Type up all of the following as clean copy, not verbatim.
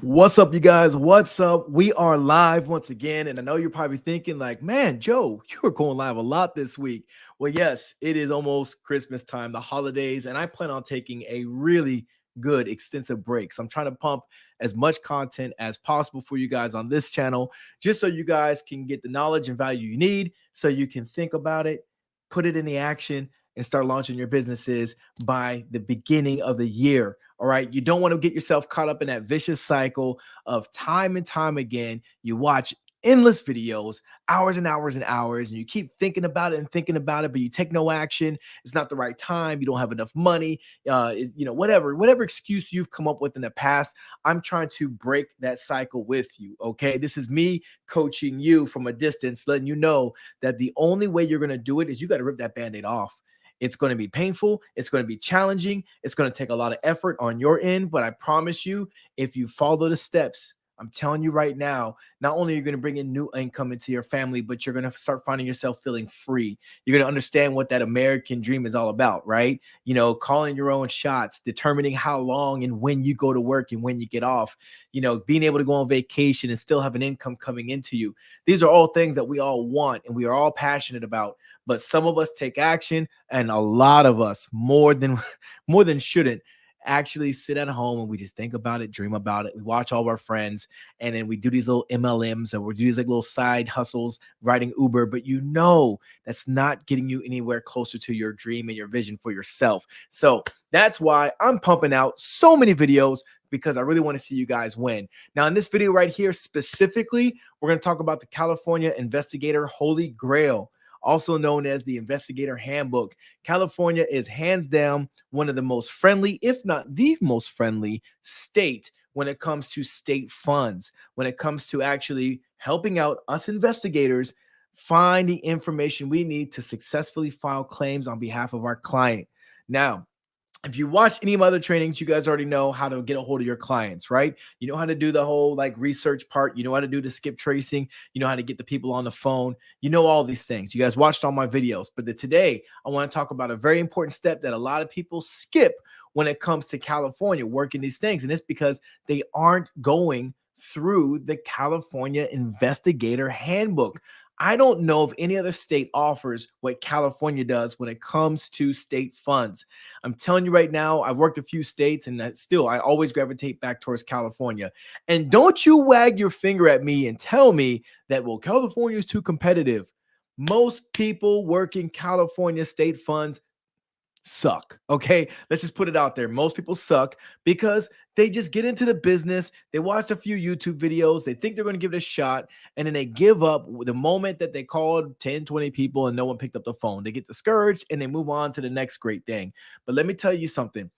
What's up, you guys? What's up? We are live once again. And I know you're probably thinking, like, man, Joe, you are going live a lot this week. Well, yes, it is almost Christmas time, the holidays, and I plan on taking a really good extensive break. So I'm trying to pump as much content as possible for you guys on this channel, just so you guys can get the knowledge and value you need, so you can think about it, put it in the action, and start launching your businesses by the beginning of the year. All right. You don't want to get yourself caught up in that vicious cycle of time and time again. You watch endless videos, hours and hours and hours, and you keep thinking about it and thinking about it, but you take no action. It's not the right time. You don't have enough money. Whatever excuse you've come up with in the past, I'm trying to break that cycle with you. Okay. This is me coaching you from a distance, letting you know that the only way you're going to do it is you got to rip that band-aid off. It's going to be painful. It's going to be challenging. It's going to take a lot of effort on your end. But I promise you, if you follow the steps, I'm telling you right now, not only are you going to bring in new income into your family, but you're going to start finding yourself feeling free. You're going to understand what that American dream is all about, right? You know, calling your own shots, determining how long and when you go to work and when you get off, you know, being able to go on vacation and still have an income coming into you. These are all things that we all want and we are all passionate about. But some of us take action, and a lot of us, more than shouldn't, actually sit at home and we just think about it, dream about it. We watch all of our friends, and then we do these little MLMs, and we do these like little side hustles, riding Uber. But you know that's not getting you anywhere closer to your dream and your vision for yourself. So that's why I'm pumping out so many videos, because I really want to see you guys win. Now, in this video right here specifically, we're going to talk about the California Investigator Holy Grail, also known as the Investigator Handbook. California is hands down one of the most friendly, if not the most friendly state when it comes to state funds, when it comes to actually helping out us investigators find the information we need to successfully file claims on behalf of our client. Now, if you watch any of my other trainings, you guys already know how to get a hold of your clients, right? You know how to do the whole like research part. You know how to do the skip tracing. You know how to get the people on the phone. You know all these things. You guys watched all my videos. But today, I want to talk about a very important step that a lot of people skip when it comes to California working these things. And it's because they aren't going through the California Investigator Handbook. I don't know if any other state offers what California does when it comes to state funds. I'm telling you right now, I've worked a few states, and I always gravitate back towards California. And don't you wag your finger at me and tell me that, well, California is too competitive. Most people working California state funds suck. Okay. Let's just put it out there. Most people suck because they just get into the business. They watch a few YouTube videos. They think they're going to give it a shot. And then they give up the moment that they called 10, 20 people and no one picked up the phone. They get discouraged and they move on to the next great thing. But let me tell you something.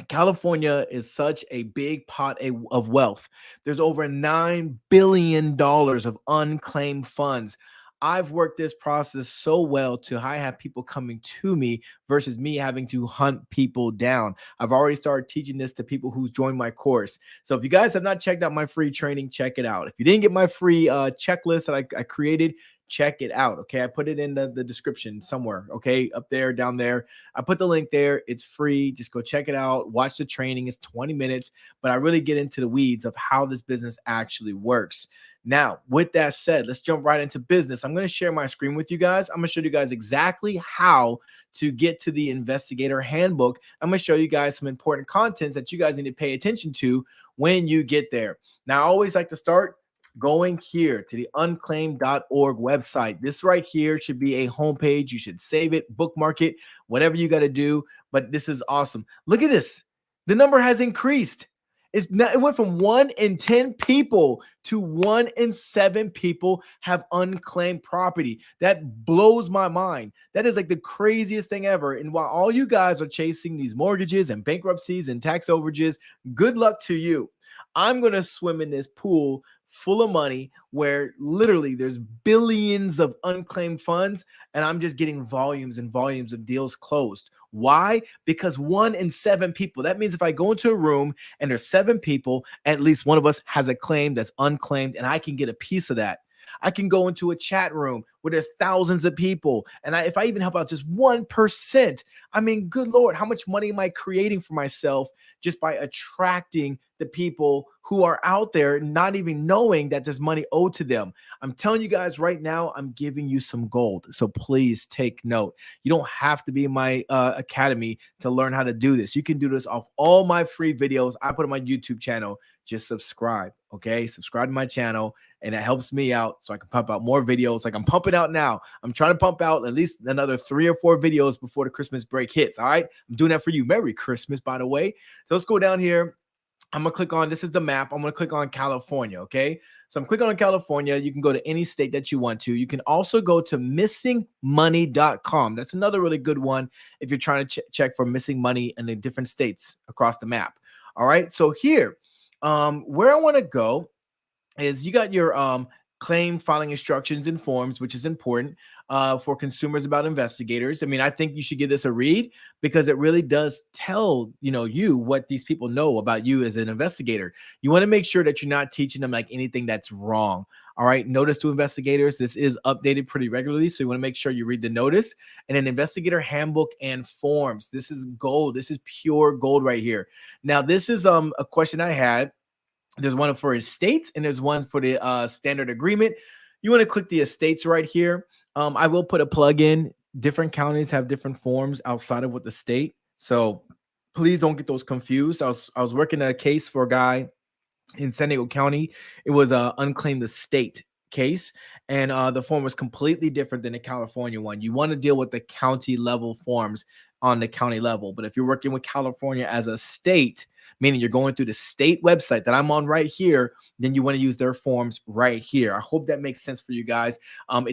California is such a big pot of wealth. There's over $9 billion of unclaimed funds. I've worked this process so well to I have people coming to me versus me having to hunt people down. I've already started teaching this to people who's joined my course. So if you guys have not checked out my free training, check it out. If you didn't get my free checklist that I created, check it out. Okay. I put it in the description somewhere. Okay. Up there, down there. I put the link there. It's free. Just go check it out. Watch the training. It's 20 minutes, but I really get into the weeds of how this business actually works. Now, with that said, let's jump right into business. I'm going to share my screen with you guys. I'm going to show you guys exactly how to get to the Investigator Handbook. I'm going to show you guys some important contents that you guys need to pay attention to when you get there. Now, I always like to start going here to the unclaimed.org website. This right here should be a homepage. You should save it, bookmark it, whatever you got to do. But this is awesome. Look at this. The number has increased. It went from 1 in 10 people to 1 in 7 people have unclaimed property. That blows my mind. That is like the craziest thing ever. And while all you guys are chasing these mortgages and bankruptcies and tax overages, good luck to you. I'm going to swim in this pool full of money where literally there's billions of unclaimed funds, and I'm just getting volumes and volumes of deals closed. Why? Because 1 in 7 people. That means if I go into a room and there's 7 people, at least one of us has a claim that's unclaimed, and I can get a piece of that. I can go into a chat room where there's thousands of people. And if I even help out just 1%, I mean, good Lord, how much money am I creating for myself just by attracting the people who are out there, not even knowing that there's money owed to them? I'm telling you guys right now, I'm giving you some gold. So please take note. You don't have to be in my academy to learn how to do this. You can do this off all my free videos I put on my YouTube channel. Just subscribe, okay? Subscribe to my channel, and it helps me out so I can pump out more videos like I'm pumping out now. I'm trying to pump out at least another 3 or 4 videos before the Christmas break hits, all right? I'm doing that for you. Merry Christmas, by the way. So let's go down here. I'm going to click on, this is the map. I'm going to click on California, okay? So I'm clicking on California. You can go to any state that you want to. You can also go to missingmoney.com. That's another really good one if you're trying to check for missing money in the different states across the map. All right, so here, where I want to go is you got your claim filing instructions and forms, which is important for consumers about investigators. I mean, I think you should give this a read because it really does tell, you what these people know about you as an investigator. You want to make sure that you're not teaching them like anything that's wrong. All right. Notice to investigators, this is updated pretty regularly. So you want to make sure you read the notice. And then investigator handbook and forms. This is gold. This is pure gold right here. Now, this is a question I had. There's one for estates and there's one for the standard agreement. You want to click the estates right here. I will put a plug in. Different counties have different forms outside of what the state. So please don't get those confused. I was working a case for a guy in San Diego County. It was a unclaimed estate case, and the form was completely different than the California one. You want to deal with the county level forms on the county level. But if you're working with California as a state, meaning you're going through the state website that I'm on right here, then you want to use their forms right here. I hope that makes sense for you guys. I'm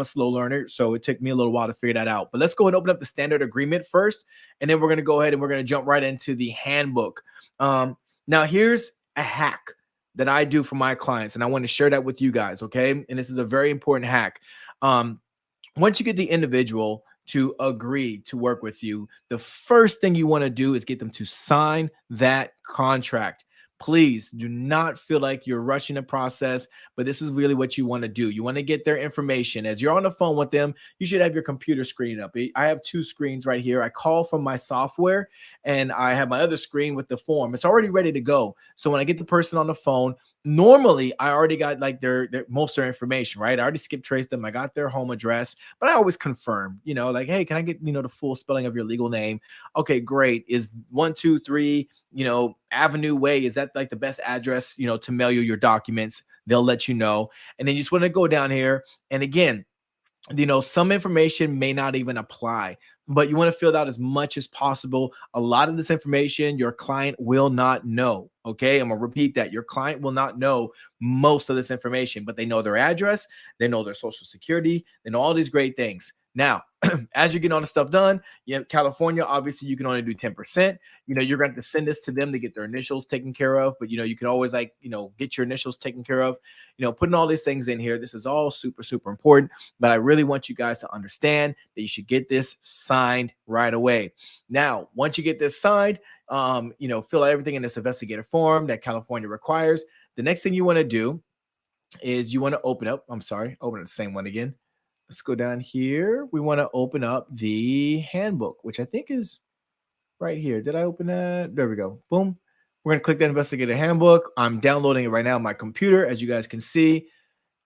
a slow learner, so it took me a little while to figure that out. But let's go ahead and open up the standard agreement first, and then we're going to go ahead and we're going to jump right into the handbook. Now, here's a hack that I do for my clients, and I want to share that with you guys, okay? And this is a very important hack. Once you get the individual to agree to work with you, the first thing you want to do is get them to sign that contract. Please do not feel like you're rushing the process, but this is really what you want to do. You want to get their information. As you're on the phone with them, you should have your computer screen up. I have 2 screens right here. I call from my software, and I have my other screen with the form. It's already ready to go. So when I get the person on the phone, normally I already got like their most of their information, right? I already skip traced them. I got their home address, but I always confirm, like, hey, can I get, the full spelling of your legal name? Okay, great. Is 123, Avenue Way, is that like the best address, to mail you your documents? They'll let you know. And then you just want to go down here. And again, some information may not even apply, but you want to fill out as much as possible. A lot of this information your client will not know. Okay, I'm gonna repeat that. Your client will not know most of this information, but they know their address, they know their social security, they know all these great things. Now, as you're getting all the stuff done, California, obviously you can only do 10%. You're going to send this to them to get their initials taken care of, but you can always get your initials taken care of, putting all these things in here. This is all super, super important, but I really want you guys to understand that you should get this signed right away. Now, once you get this signed, fill out everything in this investigator form that California requires. The next thing you want to do is you want to open up the same one again. Let's go down here. We want to open up the handbook, which I think is right here. Did I open that? There we go. Boom. We're going to click that investigator handbook. I'm downloading it right now on my computer, as you guys can see.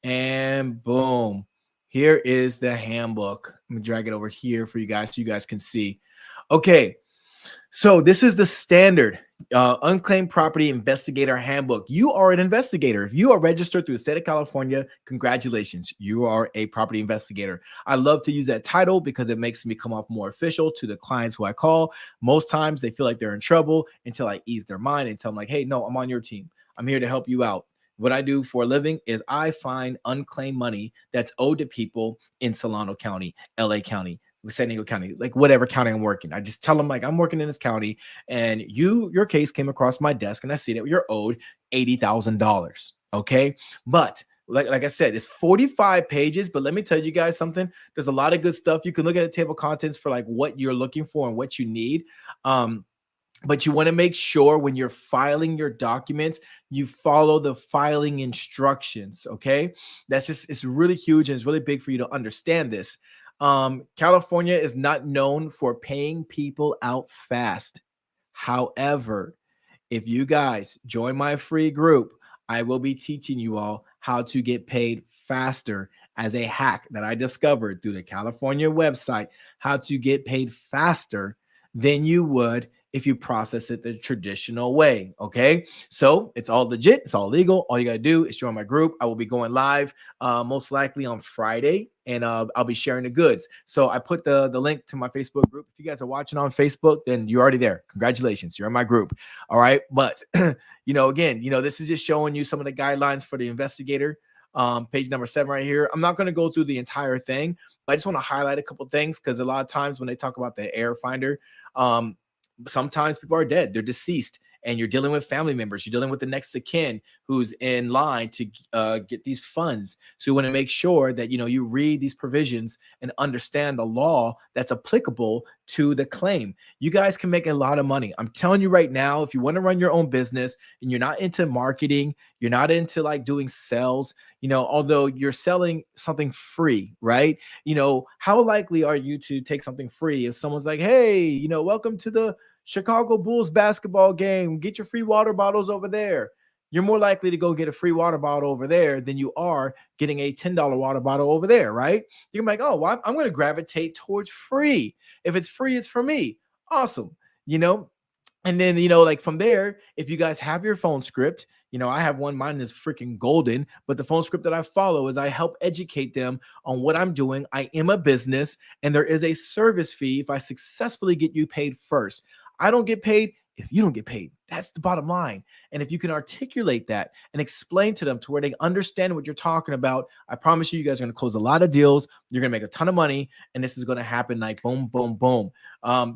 And boom. Here is the handbook. I'm going to drag it over here for you guys so you guys can see. Okay. So this is the standard unclaimed property investigator handbook. You are an investigator. If you are registered through the state of California, congratulations. You are a property investigator. I love to use that title because it makes me come off more official to the clients who I call. Most times they feel like they're in trouble until I ease their mind and tell them like, hey, no, I'm on your team. I'm here to help you out. What I do for a living is I find unclaimed money that's owed to people in Solano County, LA County, San Diego County, like whatever county I'm working. I just tell them like I'm working in this county and your case came across my desk and I see that you're owed $80,000. Okay. But like I said, it's 45 pages, but let me tell you guys something. There's a lot of good stuff. You can look at the table of contents for like what you're looking for and what you need. but you want to make sure when you're filing your documents, you follow the filing instructions. Okay. That's just, it's really huge and it's really big for you to understand this. California is not known for paying people out fast. However, if you guys join my free group, I will be teaching you all how to get paid faster as a hack that I discovered through the California website, how to get paid faster than you would if you process it the traditional way. Okay. So it's all legit, it's all legal. All you got to do is join my group. I will be going live most likely on Friday, and I'll be sharing the goods. So I put the link to my Facebook group. If you guys are watching on Facebook, then you're already there. Congratulations, you're in my group. All right. But, again, this is just showing you some of the guidelines for the investigator. Page number 7 right here. I'm not going to go through the entire thing, but I just want to highlight a couple things because a lot of times when they talk about the air finder, sometimes people are dead, they're deceased, and you're dealing with family members, you're dealing with the next of kin who's in line to get these funds. So you want to make sure that you read these provisions and understand the law that's applicable to the claim. You guys can make a lot of money. I'm telling you right now, if you want to run your own business and you're not into marketing, you're not into like doing sales, although you're selling something free, right? How likely are you to take something free if someone's like, hey, welcome to the Chicago Bulls basketball game, get your free water bottles over there. You're more likely to go get a free water bottle over there than you are getting a $10 water bottle over there, right? You're like, oh, well, I'm going to gravitate towards free. If it's free, it's for me. Awesome. And then, like from there, if you guys have your phone script, I have one, mine is freaking golden, but the phone script that I follow is I help educate them on what I'm doing. I am a business and there is a service fee if I successfully get you paid first. I don't get paid if you don't get paid. That's the bottom line. And if you can articulate that and explain to them to where they understand what you're talking about, I promise you guys are going to close a lot of deals. You're going to make a ton of money. And this is going to happen like boom, boom, boom.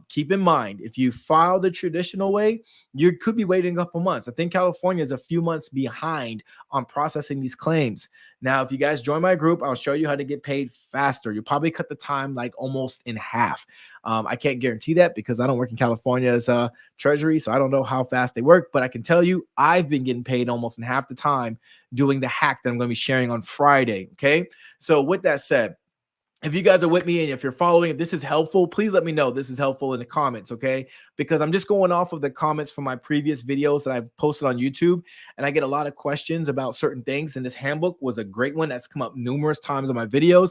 Keep in mind, if you file the traditional way, you could be waiting a couple months. I think California is a few months behind on processing these claims. Now, if you guys join my group, I'll show you how to get paid faster. You'll probably cut the time like almost in half. I can't guarantee that because I don't work in California's treasury, so I don't know how fast they work, but I can tell you I've been getting paid almost in half the time doing the hack that I'm going to be sharing on Friday. Okay. So with that said, if you guys are with me and if you're following, if this is helpful, please let me know this is helpful in the comments, okay? Because I'm just going off of the comments from my previous videos that I've posted on YouTube, and I get a lot of questions about certain things, and this handbook was a great one that's come up numerous times on my videos,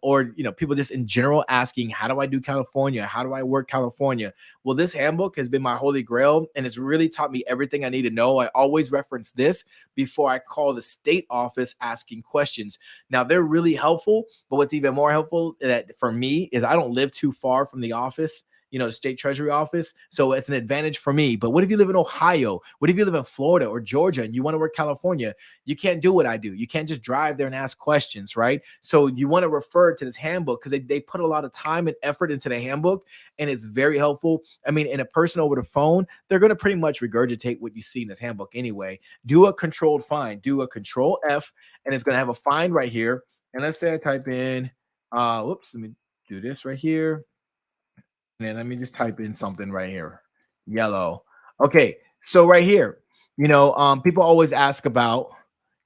or people just in general asking, how do I do California? How do I work California? Well, this handbook has been my holy grail, and it's really taught me everything I need to know. I always reference this before I call the state office asking questions. Now, they're really helpful, but what's even more helpful that for me is I don't live too far from the office, the state treasury office. So it's an advantage for me. But what if you live in Ohio? What if you live in Florida or Georgia and you want to work California? You can't do what I do. You can't just drive there and ask questions, right? So you want to refer to this handbook because they put a lot of time and effort into the handbook, and it's very helpful. I mean, in a person over the phone, they're going to pretty much regurgitate what you see in this handbook anyway. Do a controlled find, do a control F, and it's going to have a find right here. And let's say I type in, whoops, let me do this right here. And then let me just type in something right here. Yellow. Okay. So right here, people always ask about,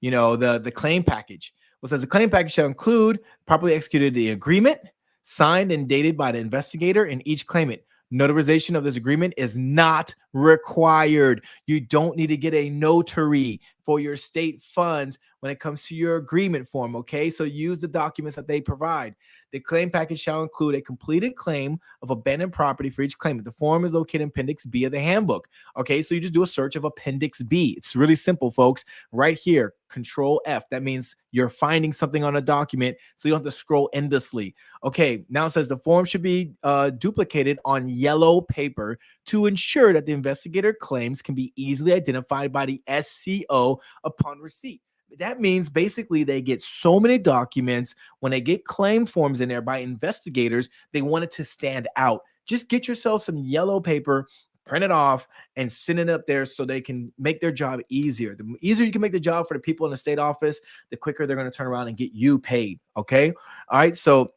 the claim package. Well, it says the claim package shall include properly executed the agreement, signed and dated by the investigator and each claimant. Notarization of this agreement is not required. You don't need to get a notary for your state funds when it comes to your agreement form. Okay. So use the documents that they provide. The claim package shall include a completed claim of abandoned property for each claimant. The form is located in Appendix B of the handbook. Okay, so you just do a search of Appendix B. It's really simple, folks. Right here, Control F. That means you're finding something on a document, so you don't have to scroll endlessly. Okay, now it says the form should be duplicated on yellow paper to ensure that the investigator claims can be easily identified by the SCO upon receipt. That means basically they get so many documents when they get claim forms in there by investigators, they want it to stand out. Just get yourself some yellow paper, print it off, and send it up there so they can make their job easier. The easier you can make the job for the people in the state office, the quicker they're going to turn around and get you paid. Okay. All right. So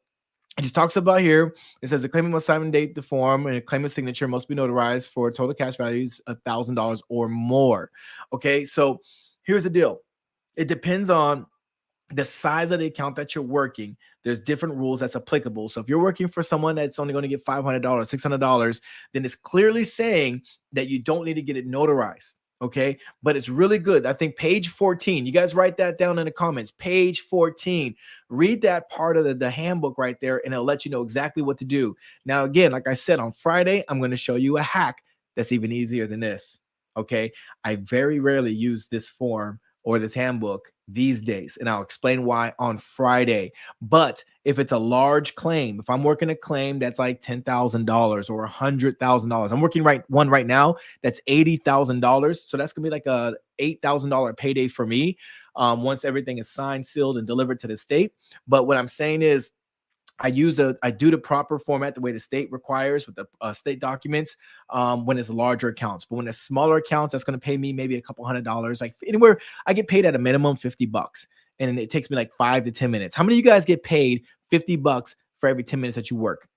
It just talks about here. It says the claimant must sign and date the form, and a claimant's signature must be notarized for total cash values $1,000 or more. Okay, so here's the deal. It depends on the size of the account that you're working. There's different rules that's applicable. So if you're working for someone that's only going to get $500, $600, then it's clearly saying that you don't need to get it notarized. Okay, but it's really good. I think page 14, you guys write that down in the comments. Page 14, read that part of the handbook right there, and it'll let you know exactly what to do. Now, again, like I said, on Friday, I'm going to show you a hack that's even easier than this. Okay, I very rarely use this form or this handbook these days, and I'll explain why on Friday. But if it's a large claim, if I'm working a claim that's like $10,000 or $100,000, I'm working one right now that's $80,000, so that's gonna be like a $8,000 payday for me once everything is signed, sealed, and delivered to the state. But what I'm saying is, I do the proper format the way the state requires with the state documents when it's larger accounts. But when it's smaller accounts, that's going to pay me maybe a couple $100, like anywhere. I get paid at a minimum $50, and it takes me like 5 to 10 minutes. How many of you guys get paid $50 for every 10 minutes that you work?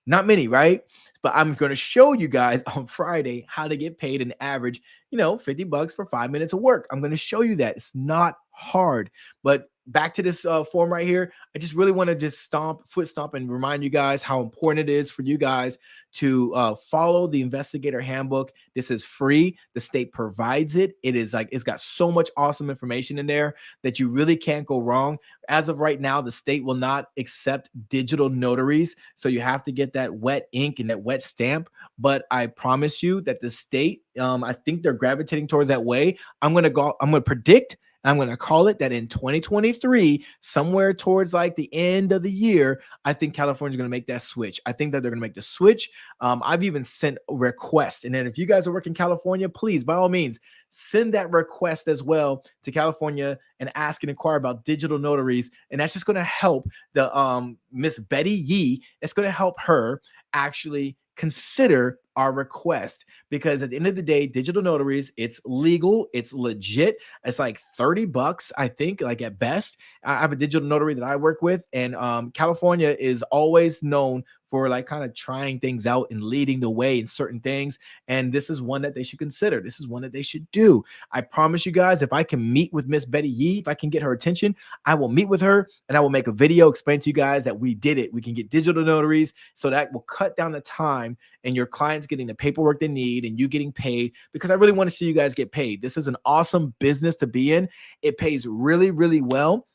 Not many, right? But I'm going to show you guys on Friday how to get paid an average, $50 for 5 minutes of work. I'm going to show you that. It's not hard. But back to this form right here. I just really want to just foot stomp and remind you guys how important it is for you guys to follow the Investigator Handbook. This is free. The state provides it. It is like, it's got so much awesome information in there that you really can't go wrong. As of right now, the state will not accept digital notaries. So you have to get that wet ink and that wet stamp. But I promise you that the state, I think they're gravitating towards that way. I'm going to predict, I'm going to call it that in 2023, somewhere towards like the end of the year, I think California is going to make that switch. I think that they're going to make the switch. I've even sent a request. And then if you guys are working in California, please, by all means, send that request as well to California and ask and inquire about digital notaries. And that's just going to help the Miss Betty Yee. It's going to help her actually consider our request, because at the end of the day, digital notaries, it's legal, it's legit. It's like $30, I think, like at best. I have a digital notary that I work with, and California is always known for like kind of trying things out and leading the way in certain things. And this is one that they should consider. This is one that they should do. I promise you guys, if I can meet with Miss Betty Yee, if I can get her attention, I will meet with her and I will make a video explain to you guys that we did it. We can get digital notaries, so that will cut down the time and your clients getting the paperwork they need and you getting paid, because I really want to see you guys get paid. This is an awesome business to be in. It pays really, really well.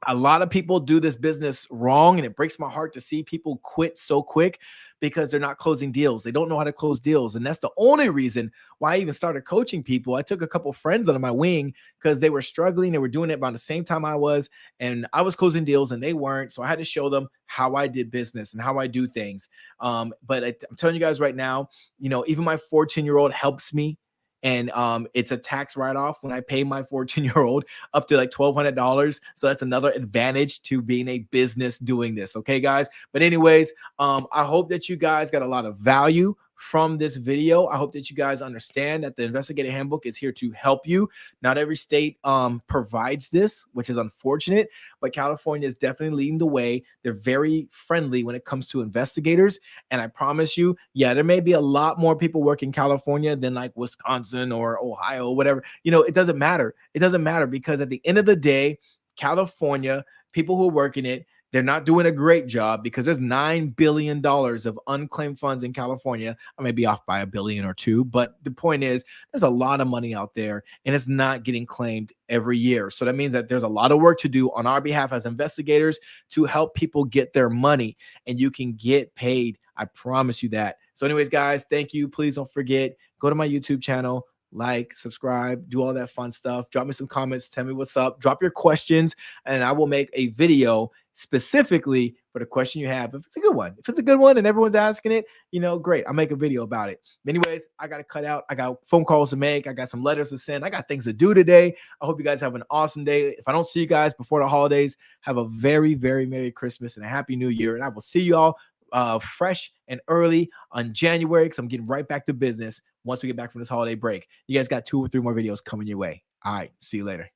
A lot of people do this business wrong, and it breaks my heart to see people quit so quick because they're not closing deals. They don't know how to close deals. And that's the only reason why I even started coaching people. I took a couple friends under my wing because they were struggling. They were doing it about the same time I was, and I was closing deals and they weren't. So I had to show them how I did business and how I do things. But I'm telling you guys right now, even my 14-year-old helps me. And it's a tax write-off when I pay my 14-year-old up to like $1,200. So that's another advantage to being a business doing this. Okay, guys. But anyways, I hope that you guys got a lot of value from this video. I hope that you guys understand that the Investigator Handbook is here to help you. Not every state provides this, which is unfortunate, but California is definitely leading the way. They're very friendly when it comes to investigators. And I promise you, yeah, there may be a lot more people working in California than like Wisconsin or Ohio, whatever. It doesn't matter. It doesn't matter, because at the end of the day, California, people who are working it, they're not doing a great job, because there's $9 billion of unclaimed funds in California. I may be off by $1 billion or $2 billion, but the point is there's a lot of money out there and it's not getting claimed every year. So that means that there's a lot of work to do on our behalf as investigators to help people get their money, and you can get paid. I promise you that. So anyways, guys, thank you. Please don't forget, go to my YouTube channel, like, subscribe, do all that fun stuff. Drop me some comments, tell me what's up, drop your questions, and I will make a video specifically for the question you have. If it's a good one, and everyone's asking it, great, I'll make a video about it. Anyways, I got to cut out. I got phone calls to make. I got some letters to send. I got things to do today. I hope you guys have an awesome day. If I don't see you guys before the holidays, have a very, very Merry Christmas and a Happy New Year. And I will see you all fresh and early on January, because I'm getting right back to business once we get back from this holiday break. You guys got 2 or 3 more videos coming your way. All right, see you later.